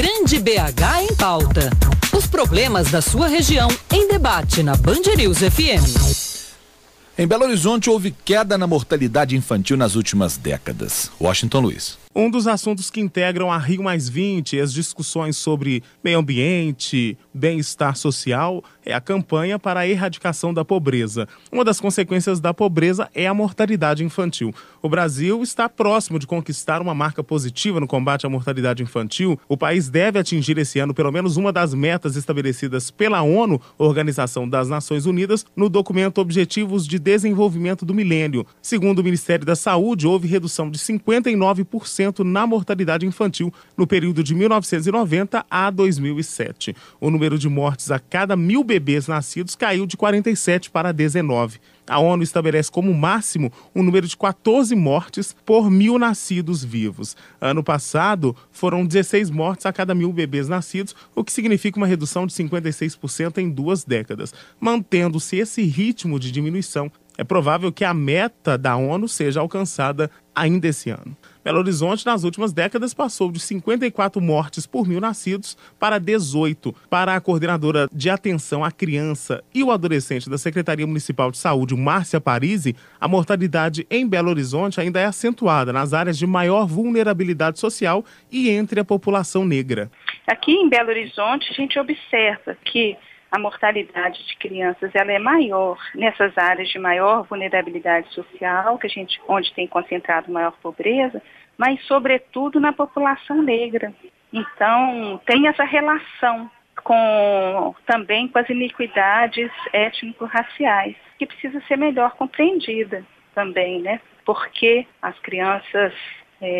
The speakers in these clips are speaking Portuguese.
Grande BH em pauta. Os problemas da sua região em debate na Band News FM. Em Belo Horizonte houve queda na mortalidade infantil nas últimas décadas. Washington Luiz. Um dos assuntos que integram a Rio+20 e as discussões sobre meio ambiente, bem-estar social, é a campanha para a erradicação da pobreza. Uma das consequências da pobreza é a mortalidade infantil. O Brasil está próximo de conquistar uma marca positiva no combate à mortalidade infantil. O país deve atingir esse ano pelo menos uma das metas estabelecidas pela ONU, Organização das Nações Unidas, no documento Objetivos de Desenvolvimento do Milênio. Segundo o Ministério da Saúde, houve redução de 59% na mortalidade infantil no período de 1990 a 2007. O número de mortes a cada 1.000 bebês nascidos caiu de 47 para 19. A ONU estabelece como máximo um número de 14 mortes por 1.000 nascidos vivos. Ano passado, foram 16 mortes a cada 1.000 bebês nascidos, o que significa uma redução de 56% em 2 décadas. Mantendo-se esse ritmo de diminuição, é provável que a meta da ONU seja alcançada ainda esse ano. Belo Horizonte, nas últimas décadas, passou de 54 mortes por 1.000 nascidos para 18. Para a coordenadora de atenção à criança e o adolescente da Secretaria Municipal de Saúde, Márcia Parisi, a mortalidade em Belo Horizonte ainda é acentuada nas áreas de maior vulnerabilidade social e entre a população negra. Aqui em Belo Horizonte, a gente observa que a mortalidade de crianças ela é maior nessas áreas de maior vulnerabilidade social, onde tem concentrado maior pobreza, mas sobretudo na população negra. Então, tem essa relação também com as iniquidades étnico-raciais, que precisa ser melhor compreendida também, né? Porque as crianças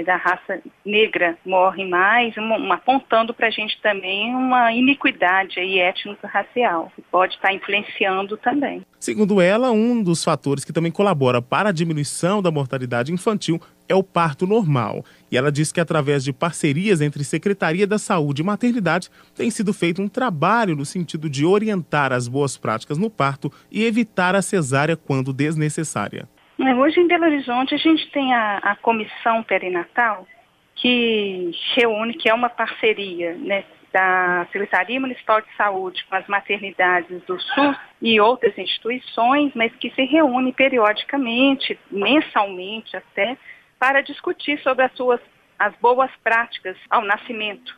da raça negra morrem mais, apontando para a gente também uma iniquidade aí étnico-racial, que pode estar influenciando também. Segundo ela, um dos fatores que também colabora para a diminuição da mortalidade infantil é o parto normal. E ela diz que através de parcerias entre Secretaria da Saúde e Maternidade tem sido feito um trabalho no sentido de orientar as boas práticas no parto e evitar a cesárea quando desnecessária. Hoje em Belo Horizonte a gente tem a comissão perinatal que reúne, que é uma parceria, né, da Secretaria Municipal de Saúde com as maternidades do SUS e outras instituições, mas que se reúne periodicamente, mensalmente até, para discutir sobre as boas práticas ao nascimento,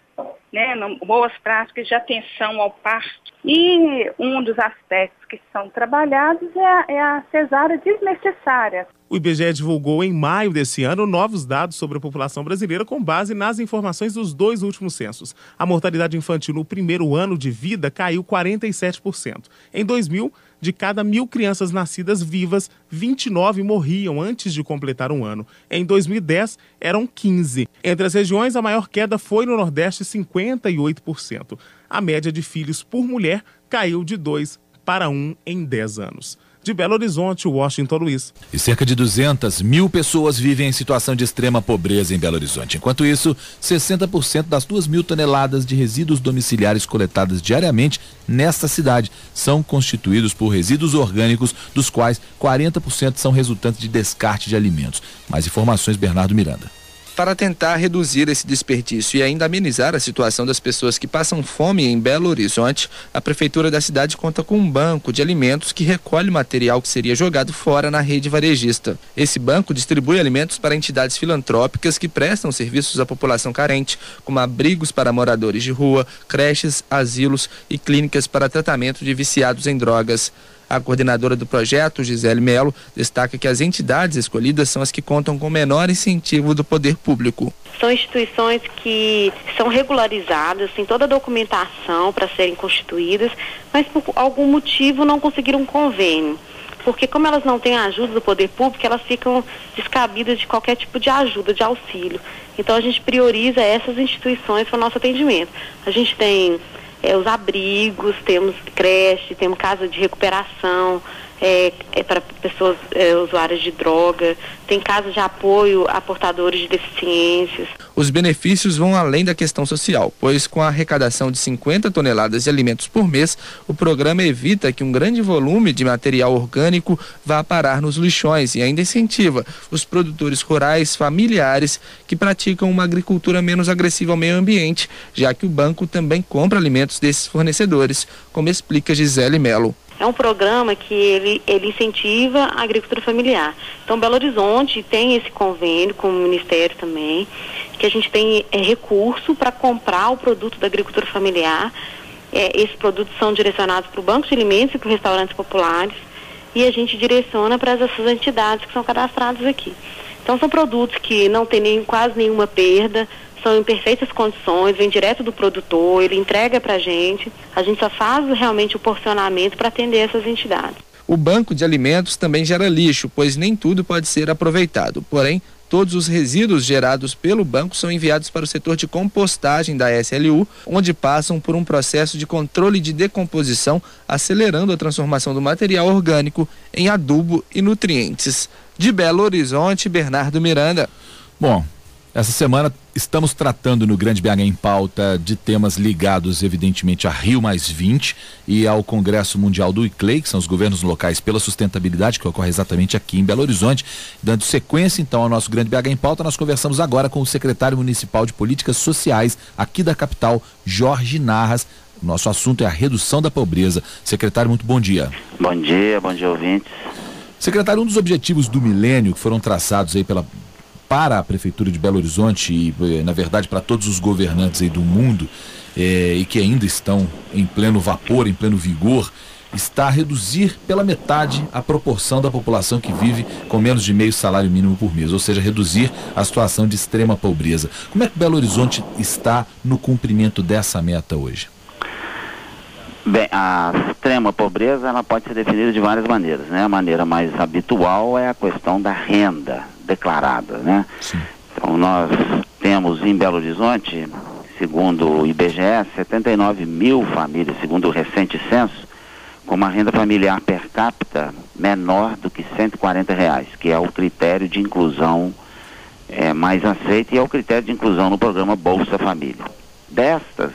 né, boas práticas de atenção ao parto. E um dos aspectos que são trabalhados é a cesárea desnecessária. O IBGE divulgou em maio desse ano novos dados sobre a população brasileira com base nas informações dos 2 últimos censos. A mortalidade infantil no primeiro ano de vida caiu 47%. Em 2000, de cada 1.000 crianças nascidas vivas, 29 morriam antes de completar um ano. Em 2010, eram 15. Entre as regiões, a maior queda foi no Nordeste, 58%. A média de filhos por mulher caiu de 2 para 1 em 10 anos. De Belo Horizonte, Washington Luiz. E cerca de 200.000 pessoas vivem em situação de extrema pobreza em Belo Horizonte. Enquanto isso, 60% das 2.000 toneladas de resíduos domiciliares coletadas diariamente nesta cidade são constituídos por resíduos orgânicos, dos quais 40% são resultantes de descarte de alimentos. Mais informações, Bernardo Miranda. Para tentar reduzir esse desperdício e ainda amenizar a situação das pessoas que passam fome em Belo Horizonte, a Prefeitura da cidade conta com um banco de alimentos que recolhe material que seria jogado fora na rede varejista. Esse banco distribui alimentos para entidades filantrópicas que prestam serviços à população carente, como abrigos para moradores de rua, creches, asilos e clínicas para tratamento de viciados em drogas. A coordenadora do projeto, Gisele Melo, destaca que as entidades escolhidas são as que contam com menor incentivo do poder público. São instituições que são regularizadas, têm toda a documentação para serem constituídas, mas por algum motivo não conseguiram um convênio. Porque como elas não têm a ajuda do poder público, elas ficam descabidas de qualquer tipo de ajuda, de auxílio. Então a gente prioriza essas instituições para o nosso atendimento. A gente tem os abrigos, temos creche, temos casa de recuperação para pessoas usuárias de droga, tem casa de apoio a portadores de deficiências. Os benefícios vão além da questão social, pois com a arrecadação de 50 toneladas de alimentos por mês, o programa evita que um grande volume de material orgânico vá parar nos lixões e ainda incentiva os produtores rurais familiares que praticam uma agricultura menos agressiva ao meio ambiente, já que o banco também compra alimentos desses fornecedores, como explica Gisele Melo. É um programa que ele incentiva a agricultura familiar. Então, Belo Horizonte tem esse convênio com o Ministério também, que a gente tem recurso para comprar o produto da agricultura familiar. Esses produtos são direcionados para o Banco de Alimentos e para os restaurantes populares, e a gente direciona para essas entidades que são cadastradas aqui. Então, são produtos que não têm quase nenhuma perda, são em perfeitas condições, vem direto do produtor, ele entrega para a gente só faz realmente o porcionamento para atender essas entidades. O banco de alimentos também gera lixo, pois nem tudo pode ser aproveitado. Porém, todos os resíduos gerados pelo banco são enviados para o setor de compostagem da SLU, onde passam por um processo de controle de decomposição, acelerando a transformação do material orgânico em adubo e nutrientes. De Belo Horizonte, Bernardo Miranda. Bom, essa semana estamos tratando no Grande BH em Pauta de temas ligados evidentemente a Rio+20 e ao Congresso Mundial do ICLEI, que são os governos locais pela sustentabilidade, que ocorre exatamente aqui em Belo Horizonte. Dando sequência então ao nosso Grande BH em Pauta, nós conversamos agora com o secretário municipal de Políticas Sociais aqui da capital, Jorge Narras. O nosso assunto é a redução da pobreza. Secretário, muito bom dia. Bom dia ouvintes. Secretário, um dos objetivos do milênio que foram traçados aí para a Prefeitura de Belo Horizonte e, na verdade, para todos os governantes aí do mundo e que ainda estão em pleno vapor, em pleno vigor, está a reduzir pela metade a proporção da população que vive com menos de meio salário mínimo por mês, ou seja, reduzir a situação de extrema pobreza. Como é que Belo Horizonte está no cumprimento dessa meta hoje? Bem, a extrema pobreza ela pode ser definida de várias maneiras, né? A maneira mais habitual é a questão da renda declarada, né? Sim. Então nós temos em Belo Horizonte, segundo o IBGE, 79 mil famílias, segundo o recente censo, com uma renda familiar per capita menor do que R$140, que é o critério de inclusão mais aceito e é o critério de inclusão no programa Bolsa Família. Destas,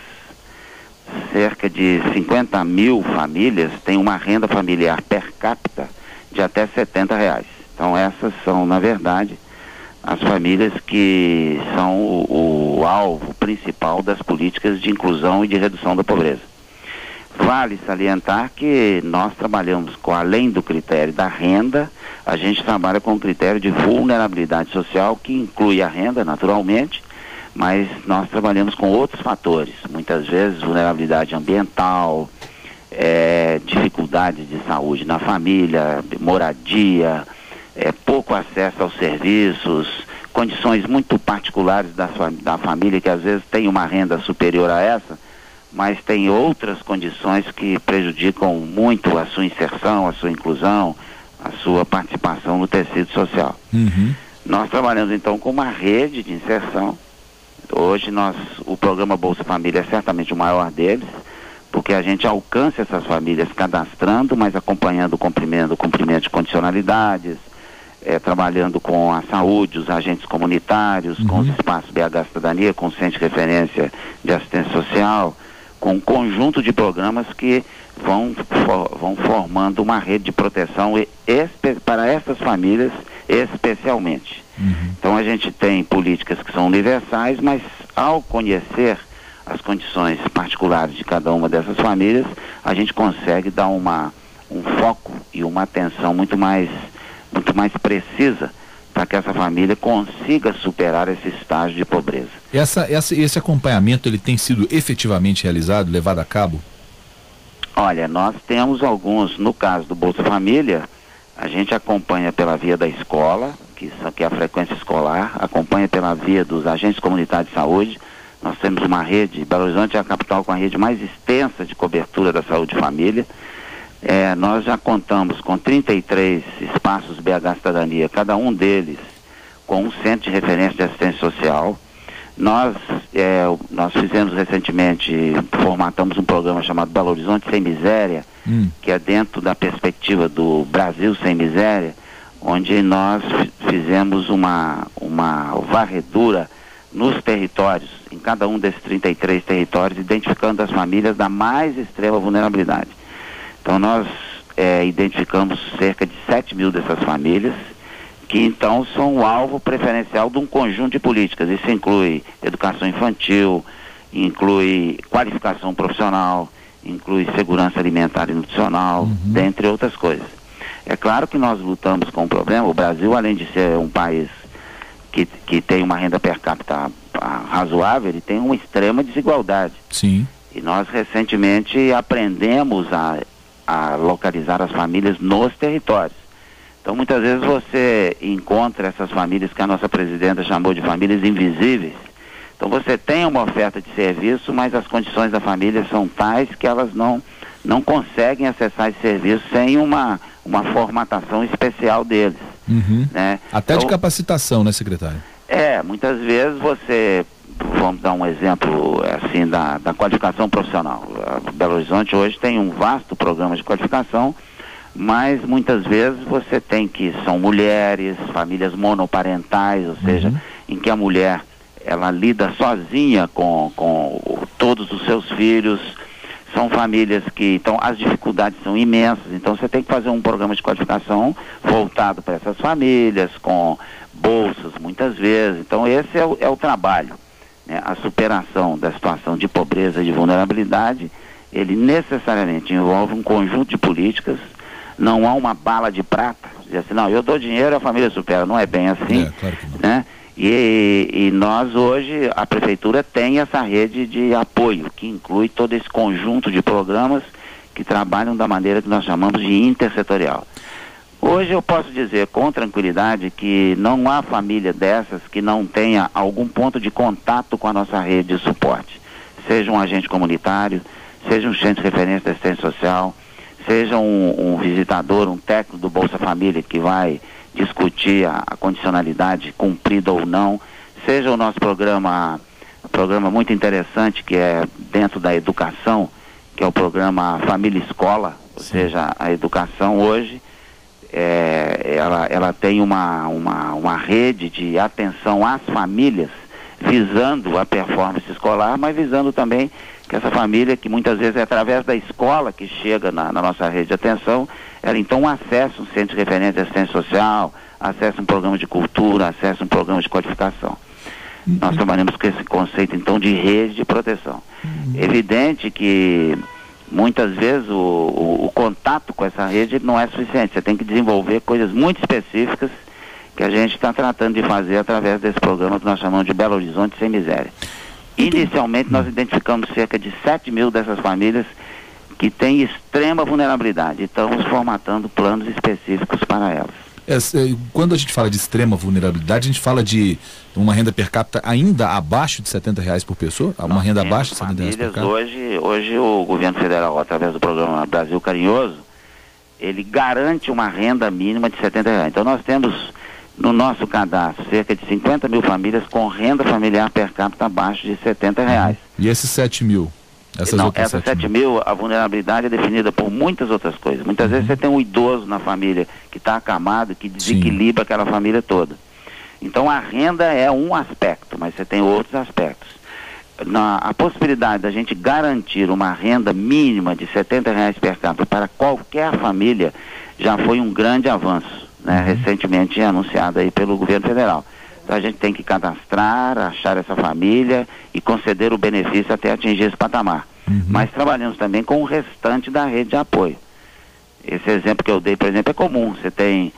cerca de 50 mil famílias têm uma renda familiar per capita de até R$70. Então essas são, na verdade, as famílias que são o alvo principal das políticas de inclusão e de redução da pobreza. Vale salientar que nós trabalhamos além do critério da renda, a gente trabalha com o critério de vulnerabilidade social, que inclui a renda, naturalmente, mas nós trabalhamos com outros fatores, muitas vezes vulnerabilidade ambiental, dificuldade de saúde na família, moradia, pouco acesso aos serviços, condições muito particulares da família, que às vezes tem uma renda superior a essa, mas tem outras condições que prejudicam muito a sua inserção, a sua inclusão, a sua participação no tecido social. Uhum. Nós trabalhamos então com uma rede de inserção. Hoje o programa Bolsa Família é certamente o maior deles, porque a gente alcança essas famílias cadastrando, mas acompanhando o cumprimento de condicionalidades, trabalhando com a saúde, os agentes comunitários, com os espaços BH Cidadania, com o Centro de Referência de Assistência Social, com um conjunto de programas que vão formando uma rede de proteção para essas famílias especialmente. Então a gente tem políticas que são universais, mas ao conhecer as condições particulares de cada uma dessas famílias, a gente consegue dar um foco e uma atenção muito mais precisa para que essa família consiga superar esse estágio de pobreza. Esse acompanhamento ele tem sido efetivamente realizado, levado a cabo? Olha, nós temos alguns, no caso do Bolsa Família, a gente acompanha pela via da escola, que é a frequência escolar, acompanha pela via dos agentes comunitários de saúde. Nós temos uma rede, Belo Horizonte é a capital com a rede mais extensa de cobertura da saúde de família. Nós já contamos com 33 espaços BH Cidadania, cada um deles com um centro de referência de assistência social. Nós fizemos recentemente, formatamos um programa chamado Belo Horizonte Sem Miséria, que é dentro da perspectiva do Brasil Sem Miséria, onde nós fizemos uma varredura nos territórios, em cada um desses 33 territórios, identificando as famílias da mais extrema vulnerabilidade. Então nós identificamos cerca de 7 mil dessas famílias, que então são o alvo preferencial de um conjunto de políticas. Isso inclui educação infantil, inclui qualificação profissional, inclui segurança alimentar e nutricional, dentre outras coisas. É claro que nós lutamos com o problema. O Brasil, além de ser um país que tem uma renda per capita razoável, ele tem uma extrema desigualdade. Sim. E nós recentemente aprendemos a localizar as famílias nos territórios. Então muitas vezes você encontra essas famílias que a nossa presidenta chamou de famílias invisíveis. Então você tem uma oferta de serviço, mas as condições da família são tais que elas não conseguem acessar esse serviço sem uma formatação especial deles. Né? Até então, de capacitação, né, secretário? Muitas vezes vamos dar um exemplo assim da qualificação profissional. Belo Horizonte hoje tem um vasto programa de qualificação, mas muitas vezes você tem que são mulheres, famílias monoparentais, ou seja, em que a mulher ela lida sozinha com todos os seus filhos. São famílias que, então, as dificuldades são imensas. Então você tem que fazer um programa de qualificação voltado para essas famílias, com bolsas muitas vezes. Então esse é o trabalho, né? A superação da situação de pobreza e de vulnerabilidade, ele necessariamente envolve um conjunto de políticas. Não há uma bala de prata, dizer assim, não, eu dou dinheiro e a família supera. Não é bem assim, claro que não. né? E nós hoje, a prefeitura tem essa rede de apoio, que inclui todo esse conjunto de programas que trabalham da maneira que nós chamamos de intersetorial. Hoje eu posso dizer com tranquilidade que não há família dessas que não tenha algum ponto de contato com a nossa rede de suporte. Seja um agente comunitário, seja um centro de referência da assistência social, seja um visitador, um técnico do Bolsa Família que vai discutir a condicionalidade cumprida ou não, seja o nosso programa muito interessante que é dentro da educação, que é o programa Família Escola, ou seja, a educação hoje ela tem uma rede de atenção às famílias, visando a performance escolar, mas visando também que essa família, que muitas vezes é através da escola que chega na nossa rede de atenção, ela então acessa um centro de referência de assistência social, acessa um programa de cultura, acessa um programa de qualificação. Nós trabalhamos com esse conceito então de rede de proteção. Evidente que muitas vezes o contato com essa rede não é suficiente. Você tem que desenvolver coisas muito específicas que a gente está tratando de fazer através desse programa que nós chamamos de Belo Horizonte Sem Miséria. Inicialmente nós identificamos cerca de 7 mil dessas famílias que têm extrema vulnerabilidade e estamos formatando planos específicos para elas. Quando a gente fala de extrema vulnerabilidade, a gente fala de uma renda per capita ainda abaixo de R$70 por pessoa? Uma renda abaixo de R$70 por capita? Hoje o governo federal, através do programa Brasil Carinhoso, ele garante uma renda mínima de R$70. Então nós temos no nosso cadastro cerca de 50 mil famílias com renda familiar per capita abaixo de R$70. E esses 7 mil? Essas 7 mil, a vulnerabilidade é definida por muitas outras coisas. Muitas vezes você tem um idoso na família que está acamado, que desequilibra aquela família toda. Então a renda é um aspecto, mas você tem outros aspectos. A possibilidade da gente garantir uma renda mínima de R$70 per capita para qualquer família já foi um grande avanço, né? Recentemente anunciado aí pelo governo federal. Então a gente tem que cadastrar, achar essa família e conceder o benefício até atingir esse patamar. Mas trabalhamos também com o restante da rede de apoio. Esse exemplo que eu dei, por exemplo, é comum. Você tem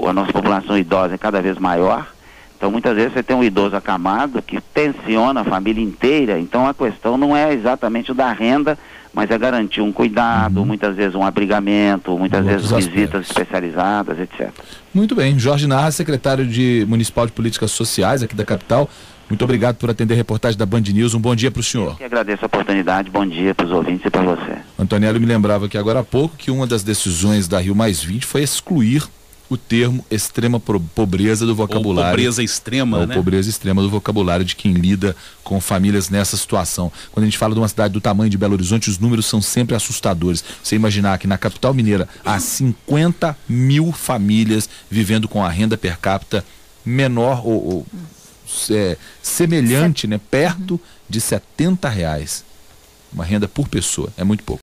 a nossa população idosa é cada vez maior, então muitas vezes você tem um idoso acamado que tensiona a família inteira. Então a questão não é exatamente o da renda, mas é garantir um cuidado, muitas vezes um abrigamento, muitas vezes visitas especializadas, etc. Muito bem. Jorge Narra, secretário municipal de Políticas Sociais aqui da capital. Muito obrigado por atender a reportagem da Band News. Um bom dia para o senhor. Eu que agradeço a oportunidade. Bom dia para os ouvintes e para você. Antonello me lembrava aqui agora há pouco que uma das decisões da Rio+20 foi excluir o termo extrema pobreza do vocabulário. Ou pobreza extrema, né? Pobreza extrema do vocabulário de quem lida com famílias nessa situação. Quando a gente fala de uma cidade do tamanho de Belo Horizonte, os números são sempre assustadores. Você imaginar que na capital mineira há 50 mil famílias vivendo com a renda per capita menor ou semelhante, né, perto de R$70. Uma renda por pessoa, é muito pouco.